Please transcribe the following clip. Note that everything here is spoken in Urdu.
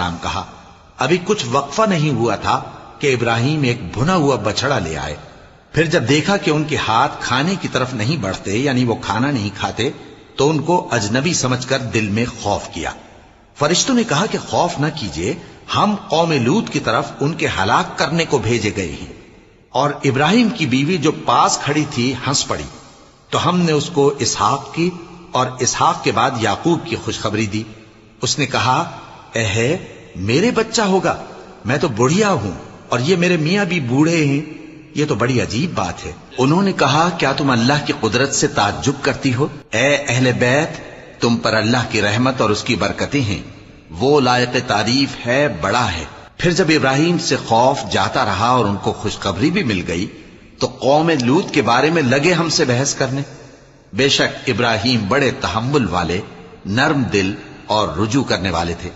السلام کہا۔ ابھی کچھ وقفہ نہیں ہوا تھا کہ ابراہیم ایک بھنا ہوا بچڑا لے آئے۔ پھر جب دیکھا کہ ان کے ہاتھ کھانے کی طرف نہیں بڑھتے، یعنی وہ کھانا نہیں کھاتے، تو ان کو اجنبی سمجھ کر دل میں خوف کیا۔ فرشتوں نے کہا کہ خوف نہ کیجیے، ہم قوم لوط کی طرف ان کے ہلاک کرنے کو بھیجے گئے ہیں۔ اور ابراہیم کی بیوی جو پاس کھڑی تھی ہنس پڑی، تو ہم نے اس کو اسحاق کی اور اسحاق کے بعد یعقوب کی خوشخبری دی۔ اس نے کہا، اے میرے بچہ ہوگا، میں تو بڑھیا ہوں اور یہ میرے میاں بھی بوڑھے ہیں، یہ تو بڑی عجیب بات ہے۔ انہوں نے کہا، کیا تم اللہ کی قدرت سے تعجب کرتی ہو؟ اے اہل بیت، تم پر اللہ کی رحمت اور اس کی برکتیں ہیں، وہ لائق تعریف ہے، بڑا ہے۔ پھر جب ابراہیم سے خوف جاتا رہا اور ان کو خوشخبری بھی مل گئی، تو قوم لوط کے بارے میں لگے ہم سے بحث کرنے۔ بے شک ابراہیم بڑے تحمل والے، نرم دل اور رجوع کرنے والے تھے۔